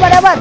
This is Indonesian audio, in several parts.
dapat.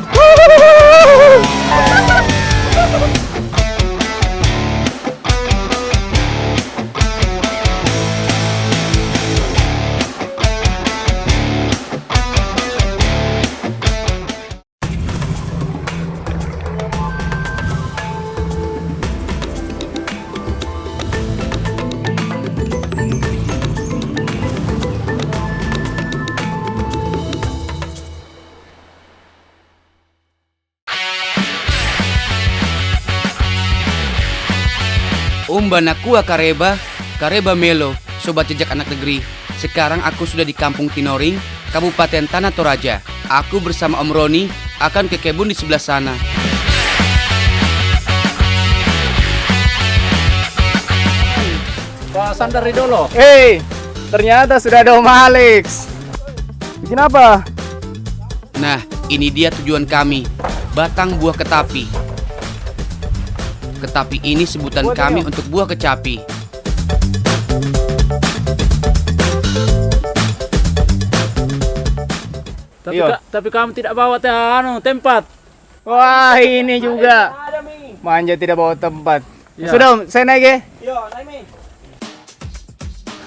Banakua Kareba Melo, sobat jejak anak negeri. Sekarang aku sudah di Kampung Tinoring, Kabupaten Tanah Toraja. Aku bersama Om Roni akan ke kebun di sebelah sana. Pak Sandar Ridolo. Ternyata sudah ada Om Alex. Bikin apa? Nah, ini dia tujuan kami, batang buah ketapi. Ketapi ini sebutan kami untuk buah kecapi. Tapi kamu tidak bawa tempat. Wah, ini juga. Manja tidak bawa tempat. Ya. Sudah Om, saya naik ya.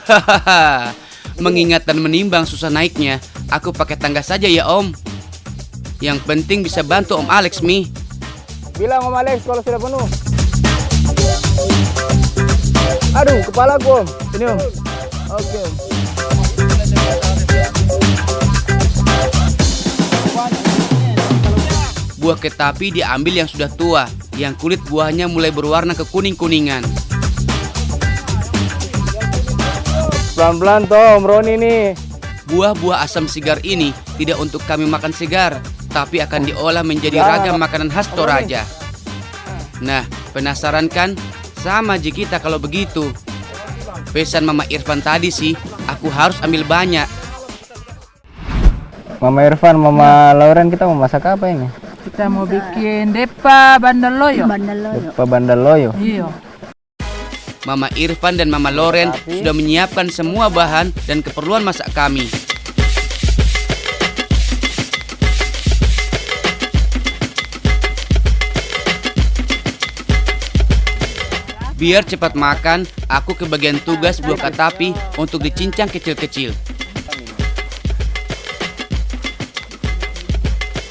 Hahaha, mengingat dan menimbang susah naiknya, aku pakai tangga saja ya Om. Yang penting bisa bantu Om Alex Mi. Bilang Om Alex kalau sudah penuh. Aduh, kepala gua Om. Sini Om. Oke Om. Buah ketapi diambil yang sudah tua, yang kulit buahnya mulai berwarna kekuning-kuningan. Pelan-pelan toh Om Roni nih. Buah-buah asam segar ini tidak untuk kami makan segar, tapi akan diolah menjadi ragam makanan khas Toraja. Nah, penasaran kan? Sama aja kita kalau begitu. Pesan Mama Irfan tadi sih, aku harus ambil banyak. Mama Irfan, Mama Lauren, kita mau masak apa ini? Kita mau bikin depa bandel loyo. Depa bandel loyo. Iya. Mama Irfan dan Mama Loren sudah menyiapkan semua bahan dan keperluan masak kami. Biar cepat makan, aku ke bagian tugas buah katapi untuk dicincang kecil-kecil.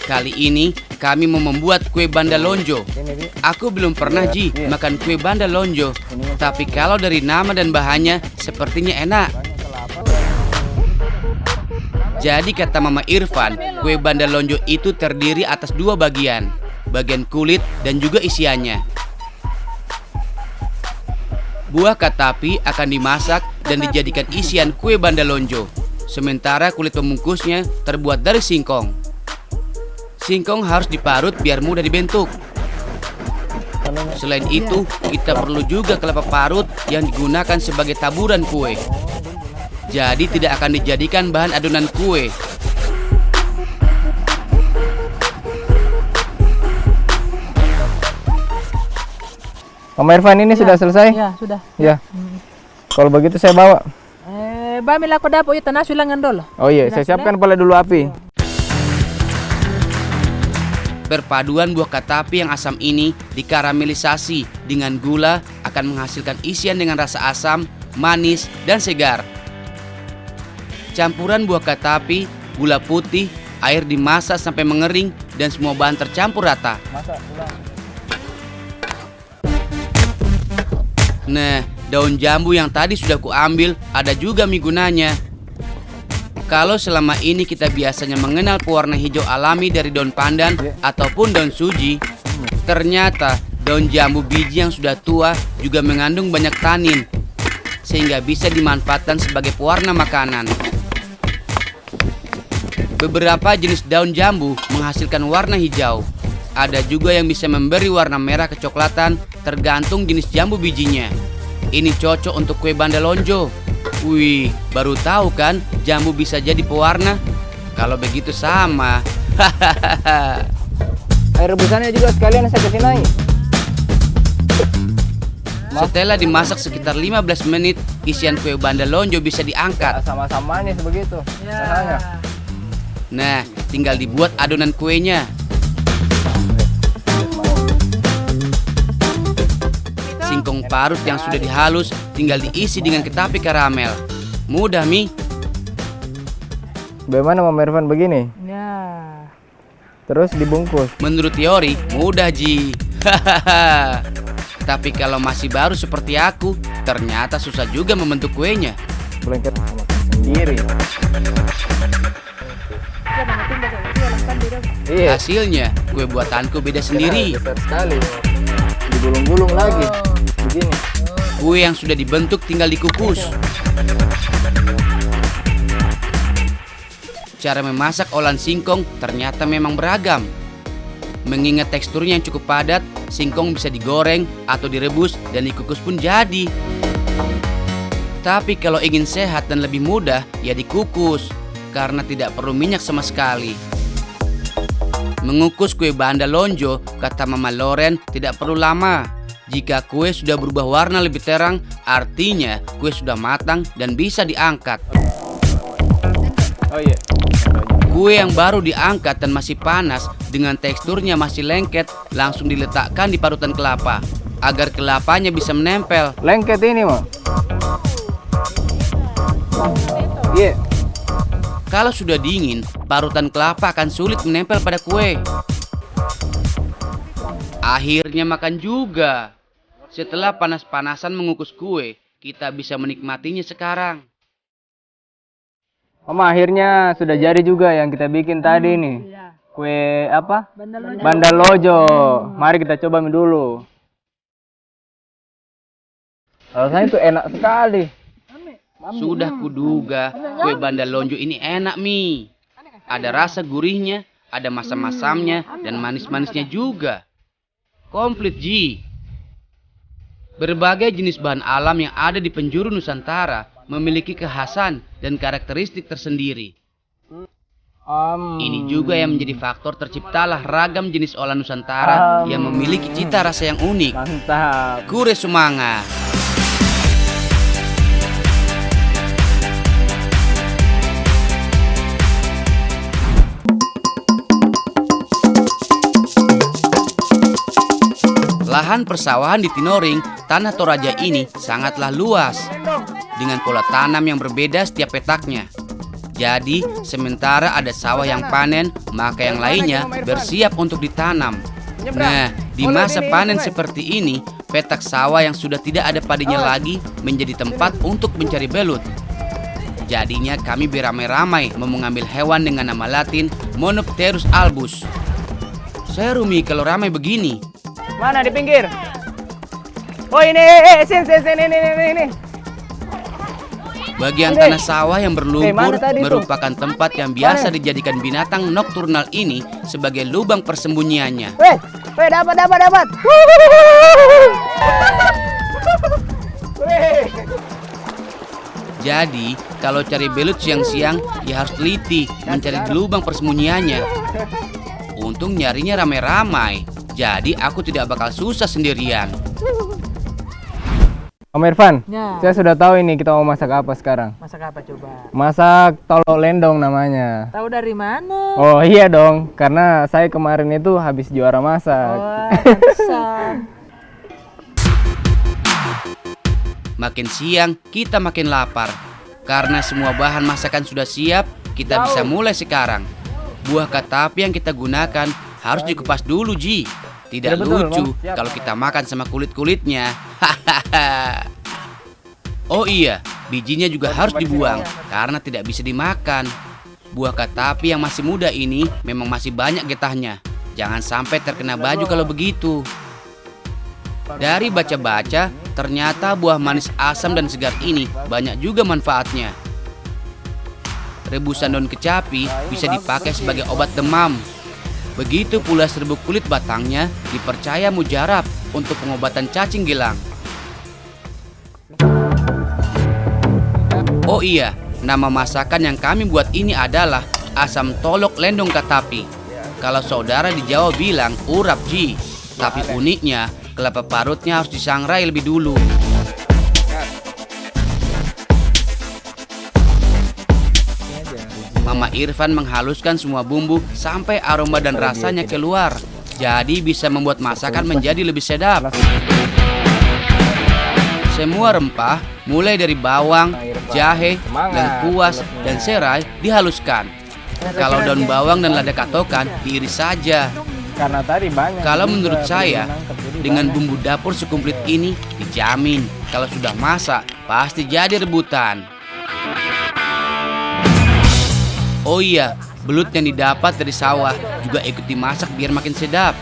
Kali ini kami mau membuat kue bandalonjo. Aku belum pernah makan kue bandalonjo, tapi kalau dari nama dan bahannya sepertinya enak. Jadi kata Mama Irfan, kue bandalonjo itu terdiri atas dua bagian, bagian kulit dan juga isiannya. Buah katapi akan dimasak dan dijadikan isian kue bandalonjo. Sementara kulit pembungkusnya terbuat dari singkong. Singkong harus diparut biar mudah dibentuk. Selain itu, kita perlu juga kelapa parut yang digunakan sebagai taburan kue. Jadi tidak akan dijadikan bahan adonan kue. Mama Irfan ini sudah selesai? Ya, sudah. Ya. Kalau begitu saya bawa. Bami lako dapo itu tanah sulangan dulu. Oh iya, saya siapkan pala dulu api. Perpaduan buah katapi yang asam ini dikaramelisasi dengan gula akan menghasilkan isian dengan rasa asam, manis, dan segar. Campuran buah katapi, gula putih, air dimasak sampai mengering dan semua bahan tercampur rata. Nah, daun jambu yang tadi sudah kuambil ada juga migunanya. Kalau selama ini kita biasanya mengenal pewarna hijau alami dari daun pandan ataupun daun suji, ternyata daun jambu biji yang sudah tua juga mengandung banyak tanin, sehingga bisa dimanfaatkan sebagai pewarna makanan. Beberapa jenis daun jambu menghasilkan warna hijau. Ada juga yang bisa memberi warna merah kecoklatan tergantung jenis jambu bijinya. Ini cocok untuk kue bandalonjo. Wih, baru tahu kan jambu bisa jadi pewarna? Kalau begitu sama. Air rebusannya juga sekalian saya kasih naik. Setelah dimasak sekitar 15 menit, isian kue bandalonjo bisa diangkat. Sama-sama nih sebegitu. Rasanya. Nah, tinggal dibuat adonan kuenya. Singkong parut yang sudah dihalus tinggal diisi dengan ketapi karamel. Mudah, Mi. Bagaimana Mama Irfan begini? Ya. Terus dibungkus. Menurut teori, mudah, Ji. Hahaha. Tapi kalau masih baru seperti aku, ternyata susah juga membentuk kuenya. Lengket sama sendiri. Iya. Hasilnya, kue buatanku beda sendiri. Besar sekali. Digulung-gulung lagi. Begini. Kue yang sudah dibentuk tinggal dikukus. Cara memasak olahan singkong ternyata memang beragam. Mengingat teksturnya yang cukup padat, singkong bisa digoreng atau direbus dan dikukus pun jadi. Tapi kalau ingin sehat dan lebih mudah, ya dikukus, karena tidak perlu minyak sama sekali. Mengukus kue banda lonjo, kata Mama Loren, tidak perlu lama. Jika kue sudah berubah warna lebih terang, artinya kue sudah matang dan bisa diangkat. Oh iya. Kue yang baru diangkat dan masih panas dengan teksturnya masih lengket langsung diletakkan di parutan kelapa agar kelapanya bisa menempel. Lengket ini, Ma. Iya. Kalau sudah dingin, parutan kelapa akan sulit menempel pada kue. Akhirnya makan juga. Setelah panas-panasan mengukus kue, kita bisa menikmatinya sekarang. Mama, akhirnya sudah jadi juga yang kita bikin tadi nih. Iya. Kue apa? Bandar Bandar lojo. Mari kita coba dulu. Rasanya itu enak sekali. Sudah kuduga, kue bandar lonjo ini enak, Mi. Ada rasa gurihnya, ada masam-masamnya, dan manis-manisnya juga. Komplit, Ji. Berbagai jenis bahan alam yang ada di penjuru Nusantara memiliki kekhasan dan karakteristik tersendiri. Ini juga yang menjadi faktor terciptalah ragam jenis olahan Nusantara yang memiliki cita rasa yang unik. Mantap. Kure Sumanga. Lahan persawahan di Tinoring, Tanah Toraja ini sangatlah luas dengan pola tanam yang berbeda setiap petaknya. Jadi, sementara ada sawah yang panen, maka yang lainnya bersiap untuk ditanam. Nah, di masa panen seperti ini, petak sawah yang sudah tidak ada padinya lagi menjadi tempat untuk mencari belut. Jadinya kami beramai-ramai mau mengambil hewan dengan nama Latin Monopterus albus. Seru, Mi, kalau ramai begini. Mana di pinggir? Oh ini, sini, ini. Bagian Ini. tanah sawah yang berlumpur mana tadi tuh? merupakan tempat yang biasa dijadikan binatang nokturnal ini sebagai lubang persembunyiannya. Weh, dapat. Jadi, kalau cari belut siang-siang, ya harus teliti mencari lubang persembunyiannya. Untung nyarinya ramai-ramai, jadi aku tidak bakal susah sendirian. Om Irfan, Ya. saya sudah tahu ini kita mau masak apa sekarang. Masak apa coba? Masak tolok lendong namanya. Tahu dari mana? Oh iya dong, karena saya kemarin itu habis juara masak. Wah, pantesan. Makin siang, kita makin lapar. Karena semua bahan masakan sudah siap, kita bisa mulai sekarang. Buah katapi yang kita gunakan harus dikupas dulu, Ji. Tidak Ya, betul, lucu Bang. Siap. kalau kita makan sama kulit-kulitnya. Oh iya, bijinya juga harus dibuang karena tidak bisa dimakan. Buah katapi yang masih muda ini memang masih banyak getahnya. Jangan sampai terkena baju kalau begitu. Dari baca-baca, ternyata buah manis asam dan segar ini banyak juga manfaatnya. Rebusan daun kecapi bisa dipakai sebagai obat demam. Begitu pula serbuk kulit batangnya dipercaya mujarab untuk pengobatan cacing gelang. Oh iya, nama masakan yang kami buat ini adalah asam tolok lendong katapi. Kalau saudara di Jawa bilang urap, Ji. Tapi uniknya, kelapa parutnya harus disangrai lebih dulu. Mama Mama Irfan menghaluskan semua bumbu sampai aroma dan rasanya keluar. Jadi bisa membuat masakan menjadi lebih sedap. Semua rempah, mulai dari bawang, jahe, lengkuas, dan serai dihaluskan. Kalau daun bawang dan lada katokan diiris saja. Karena tadi banyak. Kalau menurut saya, dengan bumbu dapur sekumplit ini, dijamin kalau sudah masak pasti jadi rebutan. Oh iya, belut yang didapat dari sawah juga ikut dimasak biar makin sedap.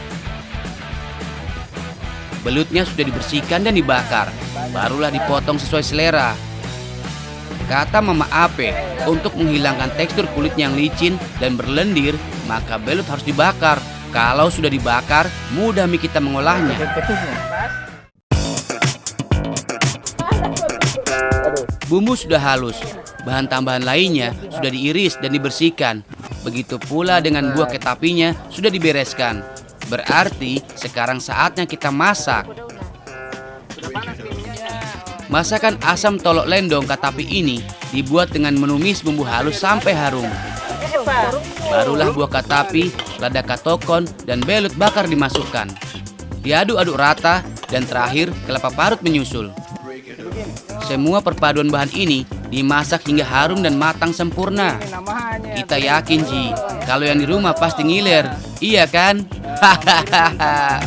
Belutnya sudah dibersihkan dan dibakar, barulah dipotong sesuai selera. Kata Mama Ape, untuk menghilangkan tekstur kulitnya yang licin dan berlendir, maka belut harus dibakar. Kalau sudah dibakar, mudah kita mengolahnya. Bumbu sudah halus, bahan tambahan lainnya sudah diiris dan dibersihkan. Begitu pula dengan buah ketapinya sudah dibereskan. Berarti sekarang saatnya kita masak. Masakan asam tolok lendong katapi ini dibuat dengan menumis bumbu halus sampai harum. Barulah buah katapi, lada katokon, dan belut bakar dimasukkan. Diaduk-aduk rata dan terakhir kelapa parut menyusul. Semua perpaduan bahan ini dimasak hingga harum dan matang sempurna. Kita yakin Ji, kalau yang di rumah pasti ngiler, iya kan? Hahaha.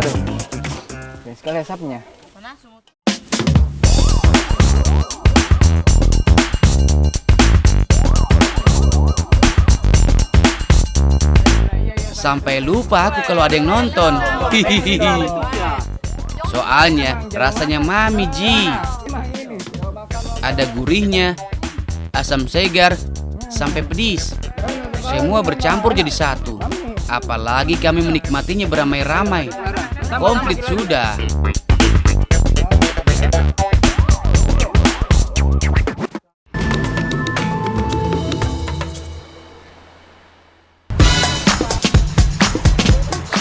Aduh, sekali asapnya. Sampai lupa aku kalau ada yang nonton. Hihihi. Soalnya rasanya mami Ji. Ada gurihnya, asam segar, sampai pedis. Semua bercampur jadi satu. Apalagi kami menikmatinya beramai-ramai. Komplit sudah.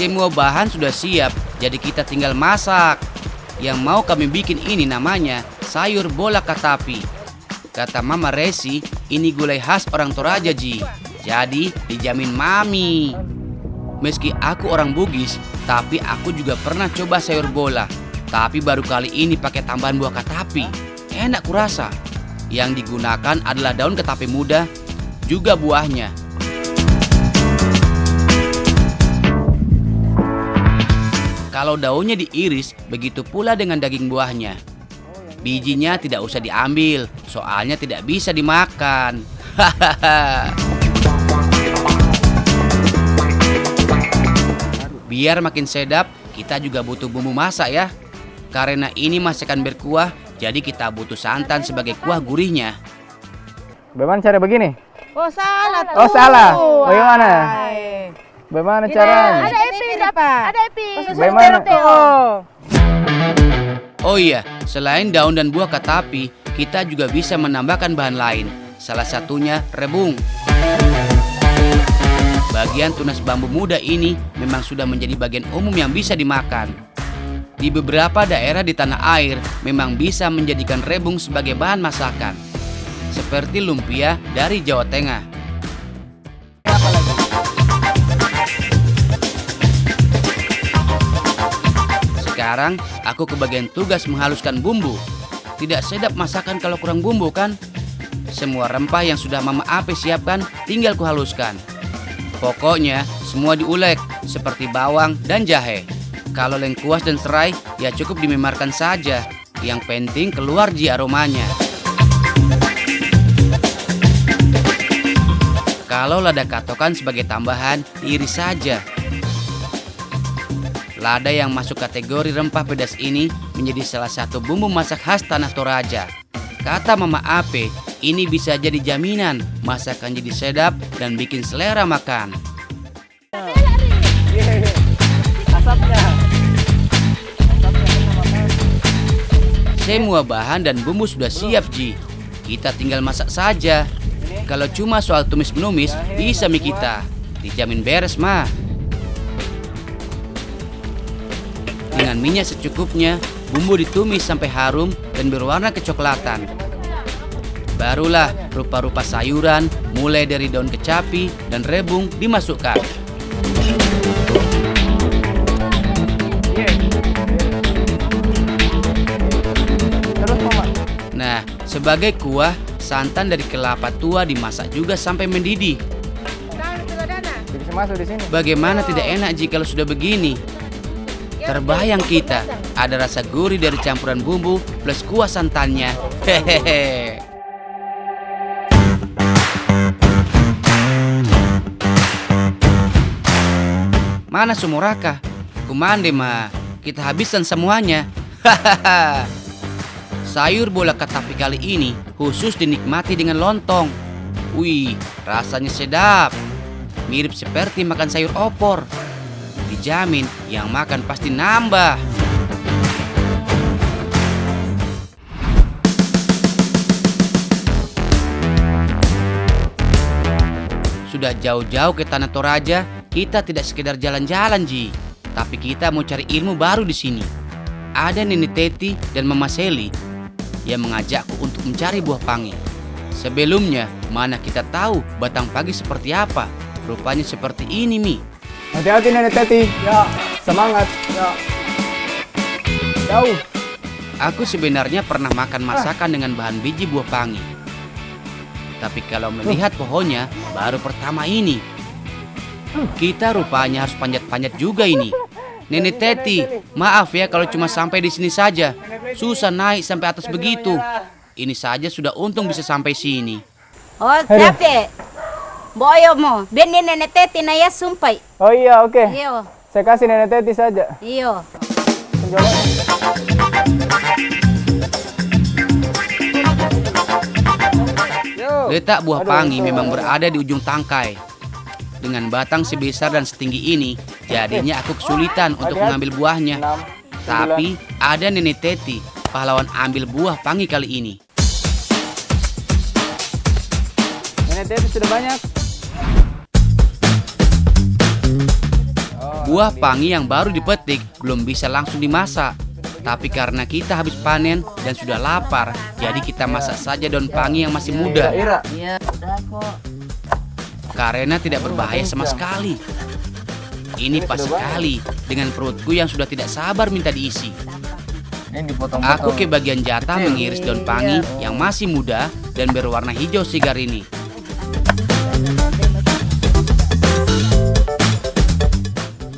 Semua bahan sudah siap, jadi kita tinggal masak. Yang mau kami bikin ini namanya sayur bola katapi. Kata Mama Resi, ini gulai khas orang Toraja Ji. Jadi dijamin mami. Meski aku orang Bugis, tapi aku juga pernah coba sayur bola. Tapi baru kali ini pakai tambahan buah katapi. Enak kurasa. Yang digunakan adalah daun katapi muda, juga buahnya. Kalau daunnya diiris, begitu pula dengan daging buahnya. Bijinya tidak usah diambil, soalnya tidak bisa dimakan. Biar makin sedap, kita juga butuh bumbu masak ya. Karena ini masakan berkuah, jadi kita butuh santan sebagai kuah gurihnya. Bagaimana cara begini? Oh salah tuh. Oh salah. Bagaimana? Ay. Bagaimana caranya? Ada epi dapat. Ada epi. Bagaimana? Oh iya, selain daun dan buah katapi, kita juga bisa menambahkan bahan lain. Salah satunya rebung. Bagian tunas bambu muda ini memang sudah menjadi bagian umum yang bisa dimakan. Di beberapa daerah di tanah air memang bisa menjadikan rebung sebagai bahan masakan. Seperti lumpia dari Jawa Tengah. Sekarang aku kebagian tugas menghaluskan bumbu. Tidak sedap masakan kalau kurang bumbu kan? Semua rempah yang sudah Mama Ape siapkan tinggal kuhaluskan. Pokoknya semua diulek seperti bawang dan jahe. Kalau lengkuas dan serai ya cukup dimemarkan saja. Yang penting keluar Ji aromanya. Kalau lada katokan sebagai tambahan diiris saja. Lada yang masuk kategori rempah pedas ini menjadi salah satu bumbu masak khas tanah Toraja. Kata Mama Ape, ini bisa jadi jaminan masakan jadi sedap dan bikin selera makan. Asapnya. Semua bahan dan bumbu sudah siap Ji. Kita tinggal masak saja. Kalau cuma soal tumis-menumis bisa kita. Dijamin beres mah. Dengan minyak secukupnya, bumbu ditumis sampai harum dan berwarna kecoklatan. Barulah rupa-rupa sayuran mulai dari daun kecapi dan rebung dimasukkan. Terus Mama. Nah, sebagai kuah, santan dari kelapa tua dimasak juga sampai mendidih. Bisa masuk di sini. Bagaimana tidak enak jika sudah begini? Terbayang kita, ada rasa gurih dari campuran bumbu plus kuah santannya. Hehehe. Mana Sumuraka? Kumande mah, kita habiskan semuanya. Hahaha. Sayur bola katapi kali ini khusus dinikmati dengan lontong. Wih, rasanya sedap. Mirip seperti makan sayur opor. Dijamin yang makan pasti nambah. Sudah jauh-jauh ke Tanah Toraja, kita tidak sekedar jalan-jalan, Ji. Tapi kita mau cari ilmu baru di sini. Ada Nenek Teti dan Mama Seli yang mengajakku untuk mencari buah pangi. Sebelumnya, mana kita tahu batang pagi seperti apa? Rupanya seperti ini, Mi. Hati-hati Nenek Teti. Ya. Semangat. Ya. Jauh. Aku sebenarnya pernah makan masakan dengan bahan biji buah pangi. Tapi kalau melihat pohonnya, baru pertama ini. Kita rupanya harus panjat-panjat juga ini. Nenek Teti, maaf ya kalau cuma sampai di sini saja. Susah naik sampai atas begitu. Ini saja sudah untung bisa sampai sini. Oh, tapi boyo mo, benin Nenek Teti na ya sumpay. Oh iya, oke. Iyo, Saya kasih Nenek Teti saja. iyo. Letak buah pangi memang berada di ujung tangkai. Dengan batang sebesar dan setinggi ini, jadinya aku kesulitan untuk mengambil buahnya. Tapi ada Nenek Teti, pahlawan ambil buah pangi kali ini. Nenek Teti sudah banyak. Buah pangi yang baru dipetik belum bisa langsung dimasak. Tapi karena kita habis panen dan sudah lapar, jadi kita masak saja daun pangi yang masih muda. Ira. Iya, udah kok. Karena tidak berbahaya sama sekali. Ini pas sekali dengan perutku yang sudah tidak sabar minta diisi. Aku ke bagian jatah mengiris daun pangi yang masih muda dan berwarna hijau segar ini.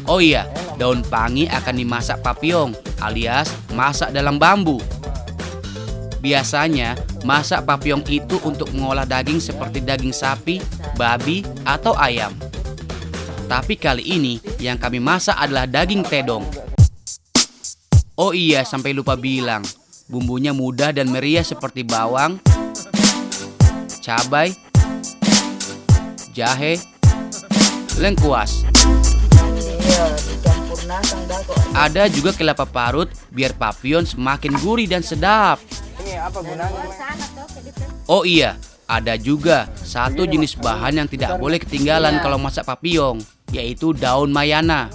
Oh iya, daun pangi akan dimasak papyong alias masak dalam bambu. Biasanya masak papyong itu untuk mengolah daging seperti daging sapi, babi, atau ayam. Tapi kali ini yang kami masak adalah daging tedong. Oh iya, sampai lupa bilang, bumbunya mudah dan meriah seperti bawang, cabai, jahe, lengkuas. Ada juga kelapa parut biar papyon semakin gurih dan sedap. Ini apa gunanya? Oh iya, ada juga satu jenis bahan yang tidak boleh ketinggalan kalau masak papyong, yaitu daun mayana.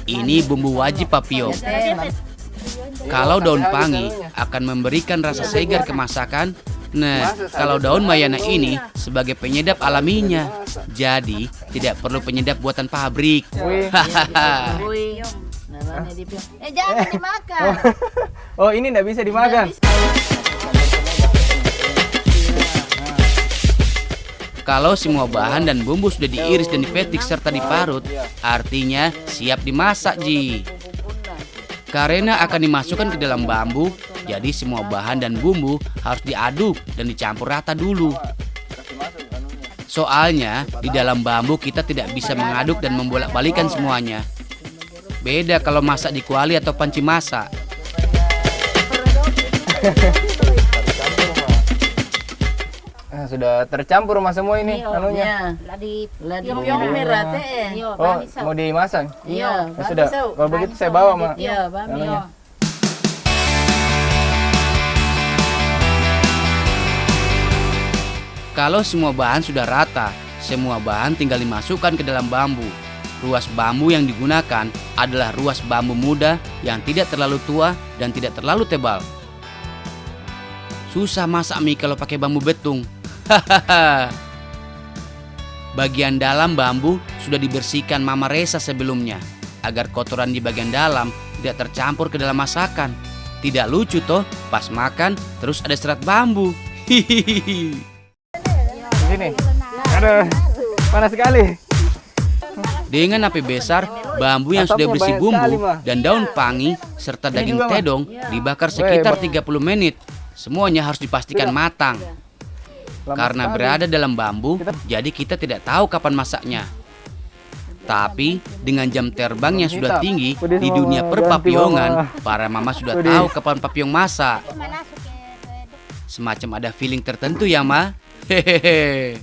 Ini bumbu wajib papyong. Kalau daun pangi akan memberikan rasa segar ke masakan. Nah, kalau daun mayana ini sebagai penyedap alaminya. Jadi, tidak perlu penyedap buatan pabrik. Hahaha. Jangan dimakan. Oh, ini enggak bisa dimakan. Kalau semua bahan dan bumbu sudah diiris dan dipetik serta diparut, artinya siap dimasak, Ji. Karena akan dimasukkan ke dalam bambu, jadi semua bahan dan bumbu harus diaduk dan dicampur rata dulu. Soalnya di dalam bambu kita tidak bisa mengaduk dan membolak-balikan semuanya. Beda kalau masak di kuali atau panci masak. Sudah tercampur mas semua ini anunya. Yung merah teh. Oh, mau dimasak? Iya, Ya sudah. Kalau begitu saya bawa mak. Iya, bami. Anunya. Kalau semua bahan sudah rata, semua bahan tinggal dimasukkan ke dalam bambu. Ruas bambu yang digunakan adalah ruas bambu muda yang tidak terlalu tua dan tidak terlalu tebal. Susah masak mie kalau pakai bambu betung. Hahaha. Bagian dalam bambu sudah dibersihkan Mama Resa sebelumnya, agar kotoran di bagian dalam tidak tercampur ke dalam masakan. Tidak lucu toh, pas makan terus ada serat bambu. Hihihi. Sini. Aduh, panas sekali. Dengan api besar, bambu yang sudah berisi bumbu dan daun pangi serta daging tedong dibakar sekitar 30 menit. Semuanya harus dipastikan matang. Karena berada dalam bambu, jadi kita tidak tahu kapan masaknya. Tapi dengan jam terbang yang sudah tinggi di dunia perpapiongan, para mama sudah tahu kapan papillon masak. Semacam ada feeling tertentu ya, Ma. Hehehe.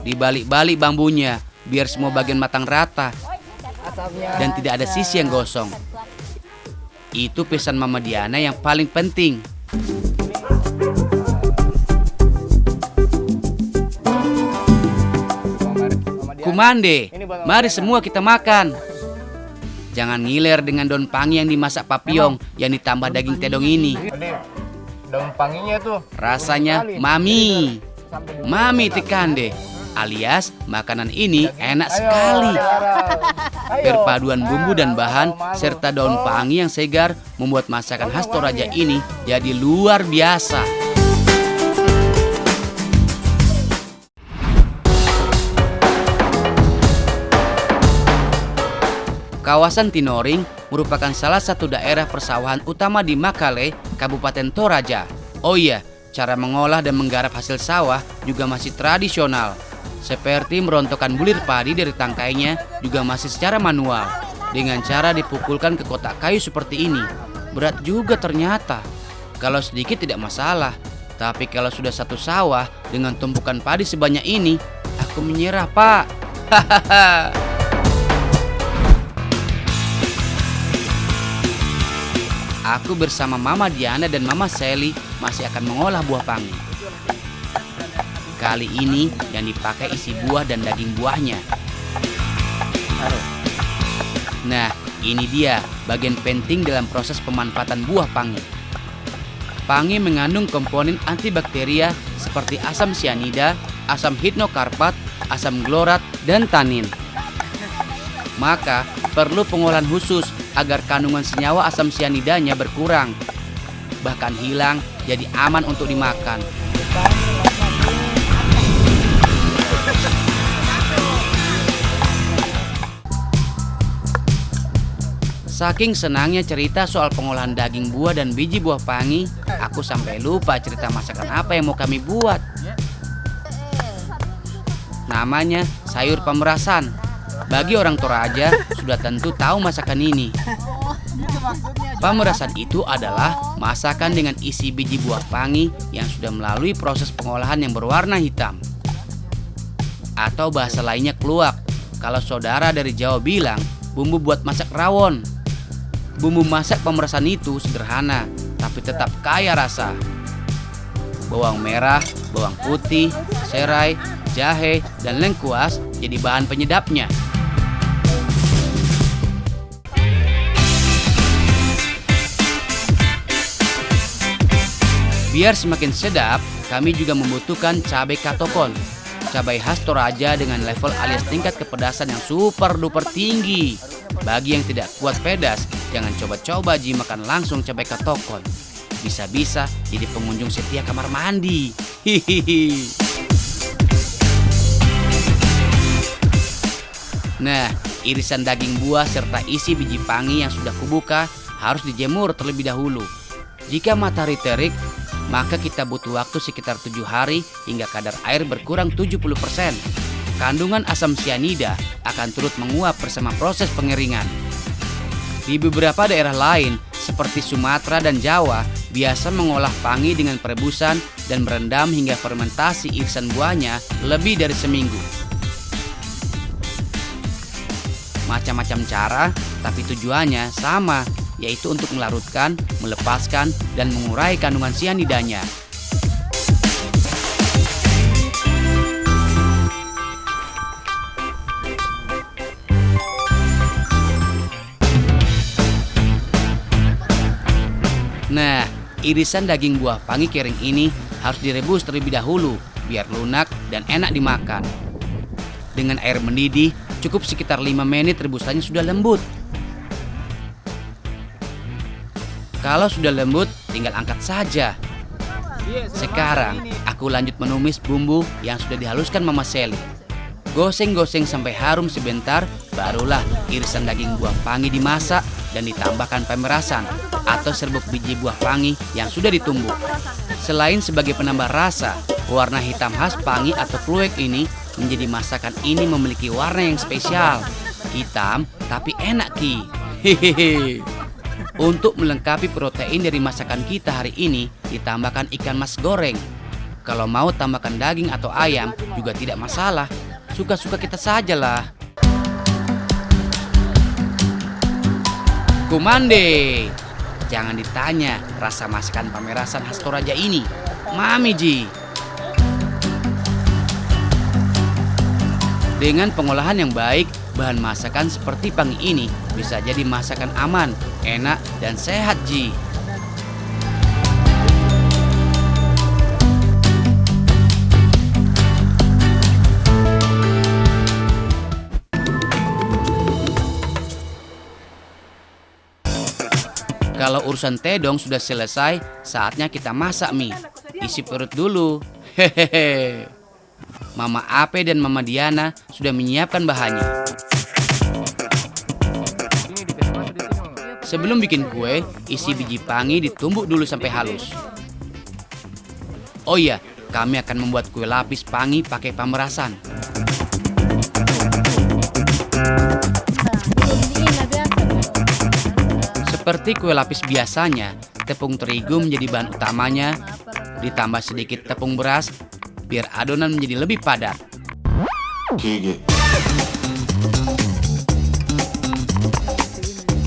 Dibalik-balik bambunya biar semua bagian matang rata dan tidak ada sisi yang gosong. Itu pesan Mama Diana yang paling penting. Kumande, mari semua kita makan. Jangan ngiler dengan daun pangi yang dimasak papillon yang ditambah daging tedong ini. Daun panginya tuh Rasanya mami. Mami tekande. Alias makanan ini enak sekali. Perpaduan bumbu dan bahan serta daun pangi yang segar membuat masakan khas Toraja ini jadi luar biasa. Kawasan Tinoring merupakan salah satu daerah persawahan utama di Makale, Kabupaten Toraja. Oh iya, cara mengolah dan menggarap hasil sawah juga masih tradisional. Seperti merontokkan bulir padi dari tangkainya juga masih secara manual. Dengan cara dipukulkan ke kotak kayu seperti ini. Berat juga ternyata. Kalau sedikit tidak masalah. Tapi kalau sudah satu sawah dengan tumpukan padi sebanyak ini, aku menyerah, Pak. Hahaha. Aku bersama Mama Diana dan Mama Sally masih akan mengolah buah pangi. Kali ini yang dipakai isi buah dan daging buahnya. Nah, ini dia bagian penting dalam proses pemanfaatan buah pangi. Pangi mengandung komponen antibakteria seperti asam sianida, asam hidnokarpat, asam glorat, dan tanin. Maka perlu pengolahan khusus agar kandungan senyawa asam sianidanya berkurang, bahkan hilang, jadi aman untuk dimakan. Saking senangnya cerita soal pengolahan daging buah dan biji buah pangi, aku sampai lupa cerita masakan apa yang mau kami buat. Namanya sayur pemerasan. Bagi orang Toraja sudah tentu tahu masakan ini. Pemerasan itu adalah masakan dengan isi biji buah pangi yang sudah melalui proses pengolahan yang berwarna hitam. Atau bahasa lainnya keluak. Kalau saudara dari Jawa bilang bumbu buat masak rawon. Bumbu masak pemerasan itu sederhana tapi tetap kaya rasa. Bawang merah, bawang putih, serai, jahe, dan lengkuas jadi bahan penyedapnya. Biar semakin sedap, kami juga membutuhkan cabai katokon. Cabai khas Toraja dengan level alias tingkat kepedasan yang super duper tinggi. Bagi yang tidak kuat pedas, jangan coba-coba ji makan langsung cabai katokon. Bisa-bisa jadi pengunjung setia kamar mandi. Hihihi. Nah, irisan daging buah serta isi biji pangi yang sudah kubuka harus dijemur terlebih dahulu. Jika matahari terik, maka kita butuh waktu sekitar 7 hari hingga kadar air berkurang 70%. Kandungan asam sianida akan turut menguap bersama proses pengeringan. Di beberapa daerah lain, seperti Sumatera dan Jawa, biasa mengolah pangi dengan perebusan dan merendam hingga fermentasi irisan buahnya lebih dari seminggu. Macam-macam cara, tapi tujuannya sama, yaitu untuk melarutkan, melepaskan, dan mengurai kandungan sianidanya. Nah, Irisan daging buah pangi kering ini harus direbus terlebih dahulu biar lunak dan enak dimakan. Dengan air mendidih, cukup sekitar 5 menit rebusannya sudah lembut. Kalau sudah lembut, tinggal angkat saja. Sekarang, aku lanjut menumis bumbu yang sudah dihaluskan Mama Sally. Goseng-goseng sampai harum sebentar, barulah irisan daging buah pangi dimasak dan ditambahkan pemerasan atau serbuk biji buah pangi yang sudah ditumbuk. Selain sebagai penambah rasa, warna hitam khas pangi atau kluwek ini menjadi masakan ini memiliki warna yang spesial. Hitam tapi enak Ki. Hehehe. Untuk melengkapi protein dari masakan kita hari ini, ditambahkan ikan mas goreng. Kalau mau tambahkan daging atau ayam juga tidak masalah. Suka-suka kita sajalah. Kumande, jangan ditanya rasa masakan pamerasan khas Toraja ini. Mami Ji. Dengan pengolahan yang baik, bahan masakan seperti pangi ini bisa jadi masakan aman, enak, dan sehat Ji. Kalau urusan tedong sudah selesai, saatnya kita masak mie. Isi perut dulu. Hehehe. Mama Ape dan Mama Diana sudah menyiapkan bahannya. Sebelum bikin kue, isi biji pangi ditumbuk dulu sampai halus. Oh iya, kami akan membuat kue lapis pangi pakai pemerasan. Seperti kue lapis biasanya, tepung terigu menjadi bahan utamanya, ditambah sedikit tepung beras, biar adonan menjadi lebih padat.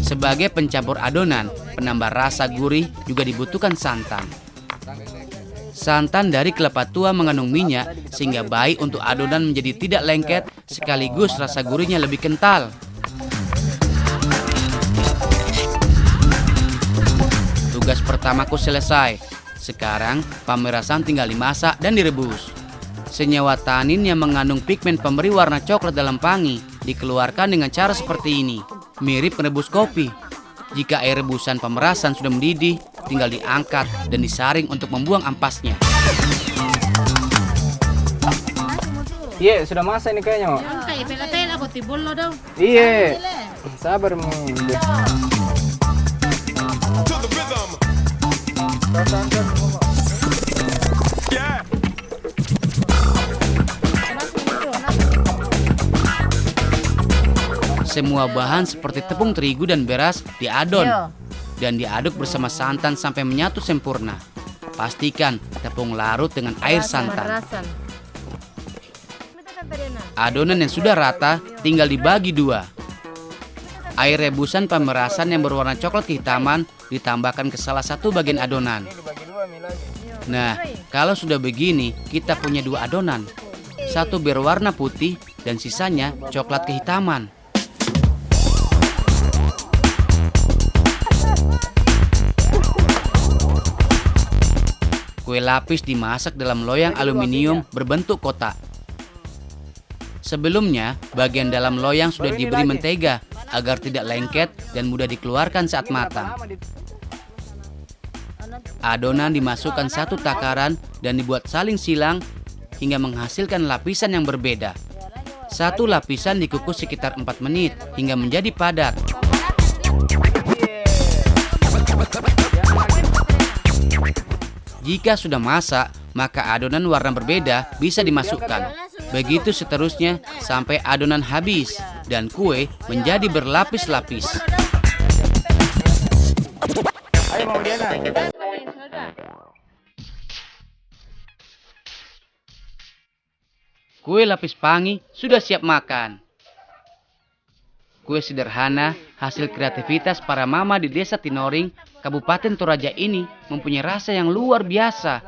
Sebagai pencampur adonan, penambah rasa gurih juga dibutuhkan santan. Santan dari kelapa tua mengandung minyak sehingga baik untuk adonan menjadi tidak lengket, sekaligus rasa gurihnya lebih kental. Tugas pertamaku selesai. Sekarang pemerasan tinggal dimasak dan direbus. Senyawa tanin yang mengandung pigmen pemberi warna coklat dalam pangi dikeluarkan dengan cara seperti ini, mirip merebus kopi. Jika air rebusan pemerasan sudah mendidih, tinggal diangkat dan disaring untuk membuang ampasnya. Iya, sudah masak ini kayaknya. Iya, sabar Mu. Semua bahan seperti tepung terigu dan beras diadon dan diaduk bersama santan sampai menyatu sempurna. Pastikan tepung larut dengan air santan. Adonan yang sudah rata tinggal dibagi dua. Air rebusan pemerasan yang berwarna coklat kehitaman ditambahkan ke salah satu bagian adonan. Nah, kalau sudah begini, kita punya dua adonan. Satu berwarna putih dan sisanya coklat kehitaman. Kue lapis dimasak dalam loyang aluminium berbentuk kotak. Sebelumnya, bagian dalam loyang sudah diberi mentega agar tidak lengket dan mudah dikeluarkan saat matang. Adonan dimasukkan satu takaran dan dibuat saling silang hingga menghasilkan lapisan yang berbeda. Satu lapisan dikukus sekitar 4 menit hingga menjadi padat. Jika sudah masak, maka adonan warna berbeda bisa dimasukkan. Begitu seterusnya sampai adonan habis dan kue menjadi berlapis-lapis. Ayo Mama Diana. Kue lapis pangi sudah siap makan. Kue sederhana hasil kreativitas para mama di Desa Tinoring, Kabupaten Toraja ini mempunyai rasa yang luar biasa.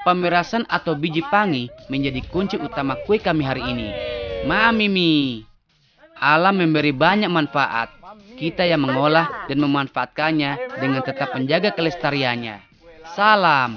Pemerasan atau biji pangi menjadi kunci utama kue kami hari ini. Mami Mi, alam memberi banyak manfaat. Kita yang mengolah dan memanfaatkannya dengan tetap menjaga kelestariannya. Salam.